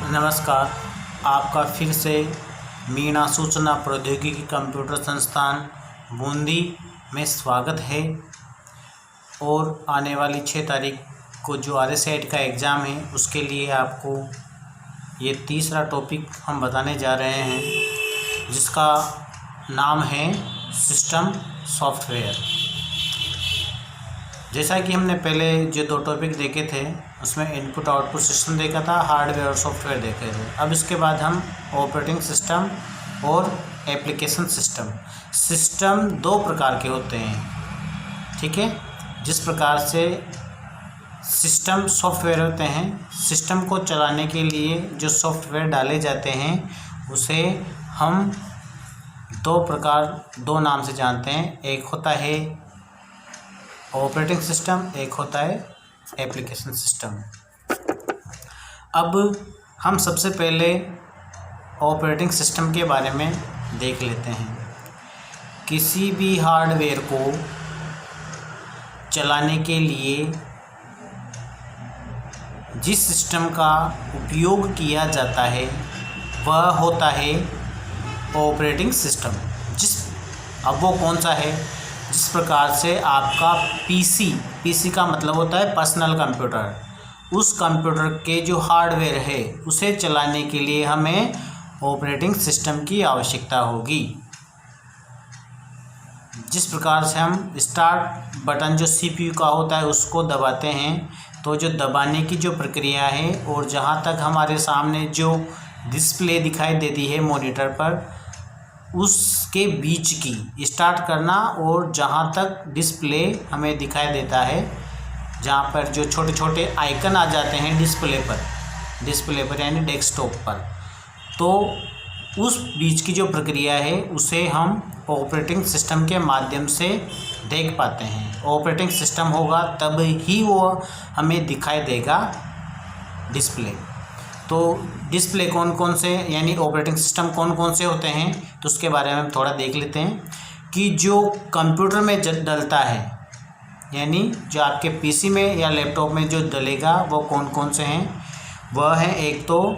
नमस्कार। आपका फिर से मीणा सूचना प्रौद्योगिकी कंप्यूटर संस्थान बूंदी में स्वागत है। और आने वाली 6 तारीख को जो RSAT का एग्ज़ाम है उसके लिए आपको ये तीसरा टॉपिक हम बताने जा रहे हैं, जिसका नाम है सिस्टम सॉफ्टवेयर। जैसा कि हमने पहले जो 2 टॉपिक देखे थे उसमें इनपुट आउटपुट सिस्टम देखा था, हार्डवेयर और सॉफ्टवेयर देखे थे। अब इसके बाद हम ऑपरेटिंग सिस्टम और एप्लीकेशन सिस्टम 2 प्रकार के होते हैं, ठीक है। जिस प्रकार से सिस्टम सॉफ्टवेयर होते हैं, सिस्टम को चलाने के लिए जो सॉफ्टवेयर डाले जाते हैं उसे हम 2 नाम से जानते हैं। एक होता है ऑपरेटिंग सिस्टम, एक होता है एप्लीकेशन सिस्टम। अब हम सबसे पहले ऑपरेटिंग सिस्टम के बारे में देख लेते हैं। किसी भी हार्डवेयर को चलाने के लिए जिस सिस्टम का उपयोग किया जाता है वह होता है ऑपरेटिंग सिस्टम। अब वो कौन सा है? जिस प्रकार से आपका पीसी का मतलब होता है पर्सनल कंप्यूटर, उस कंप्यूटर के जो हार्डवेयर है उसे चलाने के लिए हमें ऑपरेटिंग सिस्टम की आवश्यकता होगी। जिस प्रकार से हम स्टार्ट बटन जो CPU का होता है उसको दबाते हैं, तो जो दबाने की जो प्रक्रिया है और जहाँ तक हमारे सामने जो डिस्प्ले दिखाई देती है मॉनिटर पर, उसके बीच की स्टार्ट करना और जहाँ तक डिस्प्ले हमें दिखाई देता है, जहाँ पर जो छोटे छोटे आइकन आ जाते हैं डिस्प्ले पर यानी डेस्कटॉप पर, तो उस बीच की जो प्रक्रिया है उसे हम ऑपरेटिंग सिस्टम के माध्यम से देख पाते हैं। ऑपरेटिंग सिस्टम होगा तब ही वो हमें दिखाई देगा डिस्प्ले। तो डिस्प्ले कौन कौन से यानी ऑपरेटिंग सिस्टम कौन कौन से होते हैं, तो उसके बारे में हम थोड़ा देख लेते हैं कि जो कंप्यूटर में डलता है, यानी जो आपके पीसी में या लैपटॉप में जो डलेगा वो कौन कौन से हैं। वह है एक तो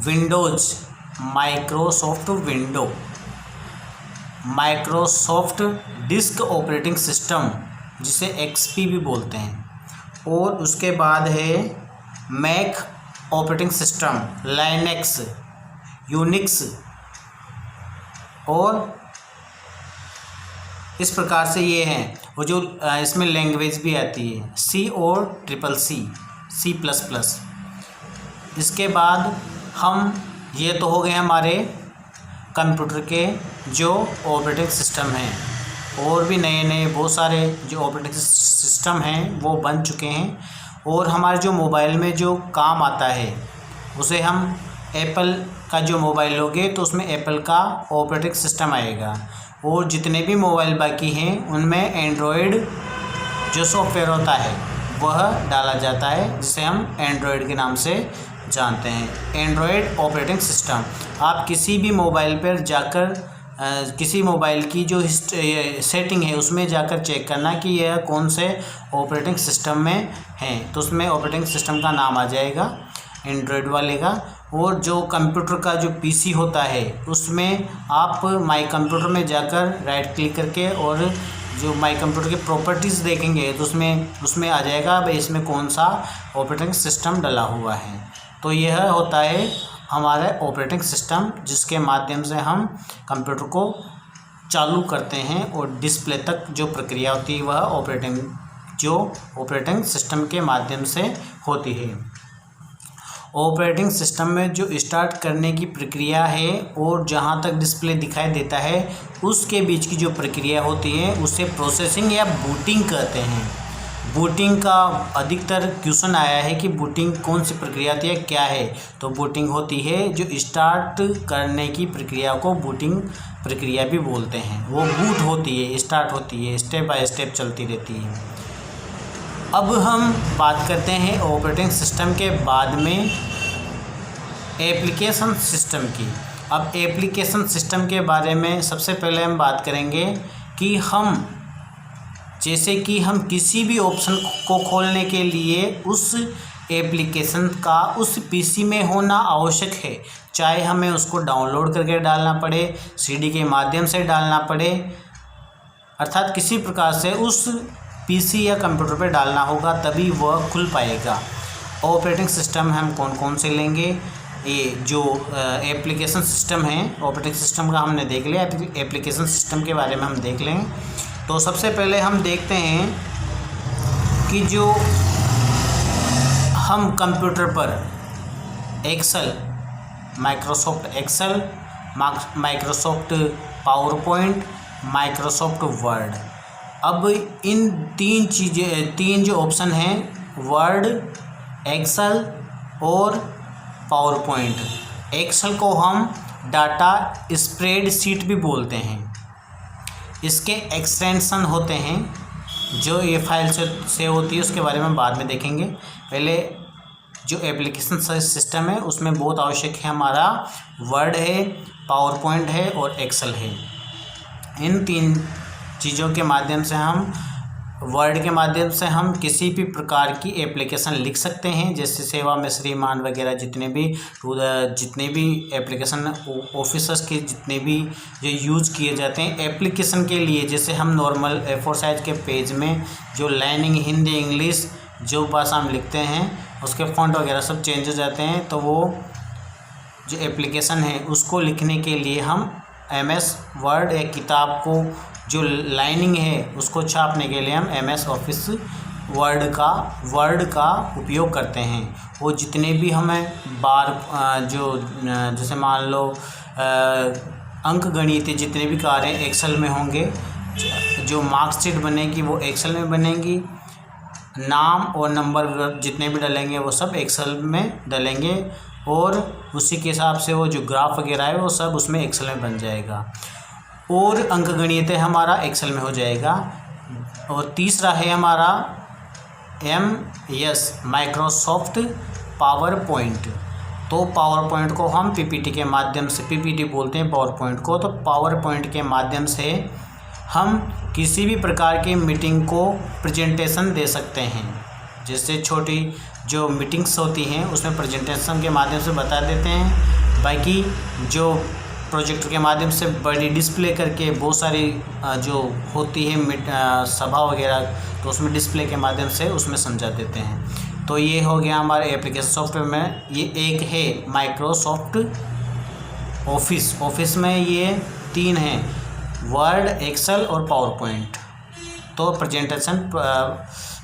Windows, Microsoft window, Microsoft disk operating system जिसे XP भी बोलते हैं, और उसके बाद है Mac operating system, Linux, Unix, और इस प्रकार से ये हैं। वो जो इसमें लैंग्वेज भी आती है C और C++। इसके बाद हम ये तो हो गए हमारे कंप्यूटर के जो ऑपरेटिंग सिस्टम हैं। और भी नए नए बहुत सारे जो ऑपरेटिंग सिस्टम हैं वो बन चुके हैं। और हमारे जो मोबाइल में जो काम आता है उसे हम एप्पल का जो मोबाइल लोगे तो उसमें एप्पल का ऑपरेटिंग सिस्टम आएगा। और जितने भी मोबाइल बाकी हैं उनमें एंड्रॉयड जो सॉफ्टवेयर होता है वह डाला जाता है, जिसे हम एंड्रॉयड के नाम से जानते हैं। एंड्रॉयड ऑपरेटिंग सिस्टम आप किसी भी मोबाइल पर जाकर किसी मोबाइल की जो सेटिंग है उसमें जाकर चेक करना कि यह कौन से ऑपरेटिंग सिस्टम में है, तो उसमें ऑपरेटिंग सिस्टम का नाम आ जाएगा एंड्रॉयड वाले का। और जो कंप्यूटर का जो PC होता है उसमें आप माई कंप्यूटर में जाकर राइट क्लिक करके और जो माई कंप्यूटर की प्रॉपर्टीज़ देखेंगे तो उसमें आ जाएगा भाई इसमें कौन सा ऑपरेटिंग सिस्टम डला हुआ है। तो यह होता है हमारा ऑपरेटिंग सिस्टम, जिसके माध्यम से हम कंप्यूटर को चालू करते हैं और डिस्प्ले तक जो प्रक्रिया होती है वह ऑपरेटिंग सिस्टम के माध्यम से होती है। ऑपरेटिंग सिस्टम में जो स्टार्ट करने की प्रक्रिया है और जहां तक डिस्प्ले दिखाई देता है उसके बीच की जो प्रक्रिया होती है उसे प्रोसेसिंग या बूटिंग कहते हैं। बूटिंग का अधिकतर क्वेश्चन आया है कि बूटिंग कौन सी प्रक्रिया होती है, क्या है। तो बूटिंग होती है जो स्टार्ट करने की प्रक्रिया को बूटिंग प्रक्रिया भी बोलते हैं। वो बूट होती है, स्टार्ट होती है, स्टेप बाय स्टेप चलती रहती है। अब हम बात करते हैं ऑपरेटिंग सिस्टम के बाद में एप्लीकेशन सिस्टम की। अब एप्लीकेशन सिस्टम के बारे में सबसे पहले हम बात करेंगे कि जैसे कि हम किसी भी ऑप्शन को खोलने के लिए उस एप्लीकेशन का उस पीसी में होना आवश्यक है, चाहे हमें उसको डाउनलोड करके डालना पड़े, सीडी के माध्यम से डालना पड़े, अर्थात किसी प्रकार से उस पीसी या कंप्यूटर पे डालना होगा तभी वह खुल पाएगा। ऑपरेटिंग सिस्टम हम कौन कौन से लेंगे, ये जो एप्लीकेशन सिस्टम है, ऑपरेटिंग सिस्टम का हमने देख लिया, एप्लीकेशन सिस्टम के बारे में हम देख लें। तो सबसे पहले हम देखते हैं कि जो हम कंप्यूटर पर Excel, Microsoft Excel, Microsoft PowerPoint, Microsoft Word, अब इन तीन जो ऑप्शन हैं, वर्ड, एक्सेल और पावर पॉइंट। एक्सेल को हम डाटा स्प्रेडशीट भी बोलते हैं। इसके एक्सटेंशन होते हैं, जो ये फाइल से होती है उसके बारे में बाद में देखेंगे। पहले जो एप्लीकेशन सिस्टम है उसमें बहुत आवश्यक है हमारा वर्ड है, पावर पॉइंट है और एक्सेल है। इन तीन चीज़ों के माध्यम से हम, वर्ड के माध्यम से हम किसी भी प्रकार की एप्लीकेशन लिख सकते हैं, जैसे सेवा में श्रीमान वगैरह जितने भी एप्लीकेशन ऑफिसर्स के जितने भी जो यूज़ किए जाते हैं एप्लीकेशन के लिए। जैसे हम नॉर्मल A4 साइज के पेज में जो लाइनिंग हिंदी इंग्लिश जो भाषा हम लिखते हैं उसके फॉन्ट वगैरह सब चेंज हो जाते हैं, तो वो जो एप्लीकेशन है उसको लिखने के लिए हम MS वर्ड, एक किताब को जो लाइनिंग है उसको छापने के लिए हम MS ऑफिस वर्ड का उपयोग करते हैं। वो जितने भी हमें जैसे मान लो अंक गणित जितने भी कार्य एक्सेल में होंगे, जो मार्कशीट बनेगी वो एक्सेल में बनेगी, नाम और नंबर जितने भी डलेंगे वो सब एक्सेल में डलेंगे, और उसी के हिसाब से वो जो ग्राफ वगैरह है वो सब उसमें एक्सेल में बन जाएगा, और अंकगणित हमारा एक्सेल में हो जाएगा। और तीसरा है हमारा MS माइक्रोसॉफ्ट पावर पॉइंट। तो पावर पॉइंट को हम PPT के माध्यम से, PPT बोलते हैं पावर पॉइंट को, तो पावर पॉइंट के माध्यम से हम किसी भी प्रकार की मीटिंग को प्रेजेंटेशन दे सकते हैं। जैसे छोटी जो मीटिंग्स होती हैं उसमें प्रेजेंटेशन के माध्यम से बता देते हैं। बाकी जो प्रोजेक्टर के माध्यम से बड़ी डिस्प्ले करके बहुत सारी जो होती है सभा वगैरह, तो उसमें डिस्प्ले के माध्यम से उसमें समझा देते हैं। तो ये हो गया हमारे एप्लीकेशन सॉफ्टवेयर में। ये एक है माइक्रोसॉफ्ट ऑफिस में ये तीन हैं, वर्ड, एक्सेल और पावर पॉइंट। तो प्रेजेंटेशन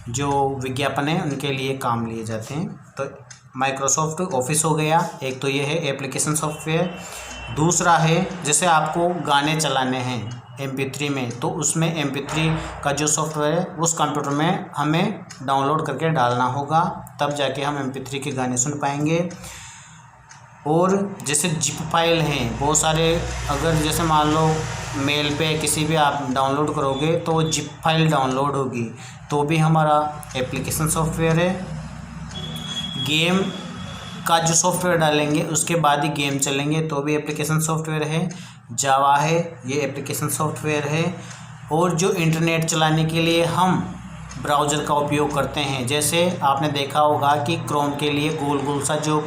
जो विज्ञापन है उनके लिए काम लिए जाते हैं। तो माइक्रोसॉफ्ट ऑफिस हो गया एक, तो ये है एप्लीकेशन सॉफ्टवेयर। दूसरा है जैसे आपको गाने चलाने हैं MP3 में, तो उसमें MP3 का जो सॉफ्टवेयर है उस कंप्यूटर में हमें डाउनलोड करके डालना होगा, तब जाके हम MP3 के गाने सुन पाएंगे। और जैसे जिप फाइल हैं बहुत सारे, अगर जैसे मान लो मेल पे किसी भी आप डाउनलोड करोगे तो जिप फाइल डाउनलोड होगी, तो भी हमारा एप्लीकेशन सॉफ्टवेयर है। गेम का जो सॉफ्टवेयर डालेंगे उसके बाद ही गेम चलेंगे, तो भी एप्लीकेशन सॉफ्टवेयर है। जावा है, ये एप्लीकेशन सॉफ्टवेयर है। और जो इंटरनेट चलाने के लिए हम ब्राउज़र का उपयोग करते हैं, जैसे आपने देखा होगा कि क्रोम के लिए गोल गोल सा जो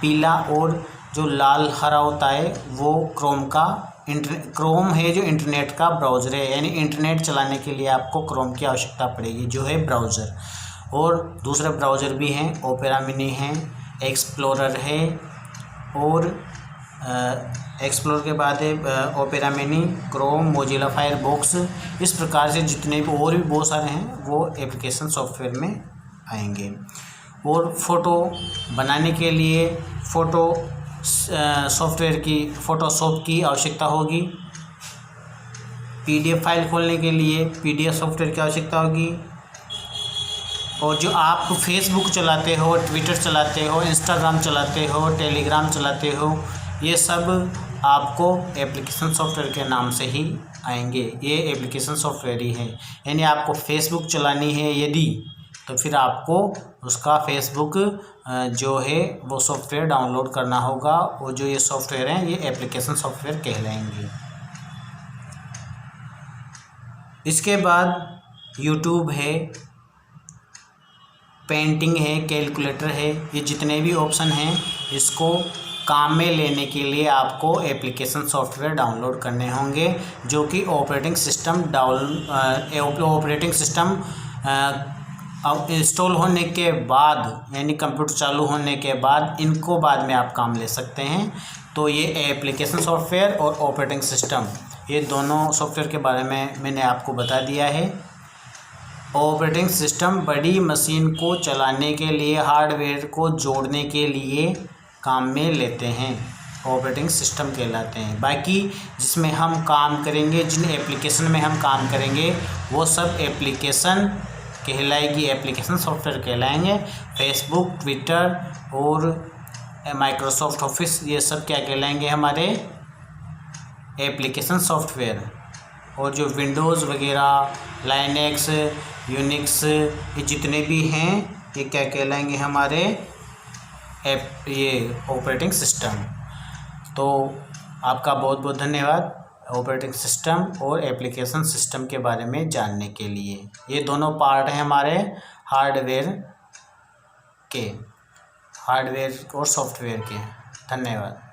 पीला और जो लाल हरा होता है वो क्रोम है, जो इंटरनेट का ब्राउज़र है, यानी इंटरनेट चलाने के लिए आपको क्रोम की आवश्यकता पड़ेगी, जो है ब्राउज़र। और दूसरे ब्राउज़र भी हैं, ओपेरा मिनी है, एक्सप्लोरर है, और एक्सप्लोर के बाद है opera mini, Chrome, Mozilla Firefox. इस प्रकार से जितने भी और भी बहुत सारे हैं वो एप्लीकेशन सॉफ्टवेयर में आएंगे। और फ़ोटो बनाने के लिए सॉफ्टवेयर की फ़ोटोशॉप की आवश्यकता होगी। PDF फाइल खोलने के लिए PDF सॉफ्टवेयर की आवश्यकता होगी। और जो आप फेसबुक चलाते हो, ट्विटर चलाते हो, इंस्टाग्राम चलाते हो, टेलीग्राम चलाते हो, ये सब आपको एप्लीकेशन सॉफ्टवेयर के नाम से ही आएंगे। ये एप्लीकेशन सॉफ्टवेयर ही है। यानी आपको फेसबुक चलानी है यदि, तो फिर आपको उसका फेसबुक जो है वो सॉफ्टवेयर डाउनलोड करना होगा, और जो ये सॉफ्टवेयर हैं ये एप्लीकेशन सॉफ्टवेयर कहलाएंगे। इसके बाद यूट्यूब है, पेंटिंग है, कैलकुलेटर है, ये जितने भी ऑप्शन हैं इसको काम में लेने के लिए आपको एप्लीकेशन सॉफ्टवेयर डाउनलोड करने होंगे, जो कि ऑपरेटिंग सिस्टम इंस्टॉल होने के बाद, यानी कंप्यूटर चालू होने के बाद इनको बाद में आप काम ले सकते हैं। तो ये एप्लीकेशन सॉफ्टवेयर और ऑपरेटिंग सिस्टम, ये दोनों सॉफ्टवेयर के बारे में मैंने आपको बता दिया है। ऑपरेटिंग सिस्टम बड़ी मशीन को चलाने के लिए, हार्डवेयर को जोड़ने के लिए काम में लेते हैं, ऑपरेटिंग सिस्टम कहलाते हैं। बाकी जिसमें हम काम करेंगे, जिन एप्लीकेशन में हम काम करेंगे वो सब एप्लीकेशन कहलाएगी, एप्लीकेशन सॉफ्टवेयर कहलाएंगे। फेसबुक, ट्विटर और माइक्रोसॉफ्ट ऑफिस, ये सब क्या कहलाएंगे, हमारे एप्लीकेशन सॉफ्टवेयर। और जो विंडोज़ वगैरह, लाइनेक्स, यूनिक्स, ये जितने भी हैं ये क्या कहलाएंगे, हमारे ये ऑपरेटिंग सिस्टम। तो आपका बहुत बहुत धन्यवाद ऑपरेटिंग सिस्टम और एप्लीकेशन सिस्टम के बारे में जानने के लिए। ये दोनों पार्ट हैं हमारे हार्डवेयर और सॉफ्टवेयर के। धन्यवाद।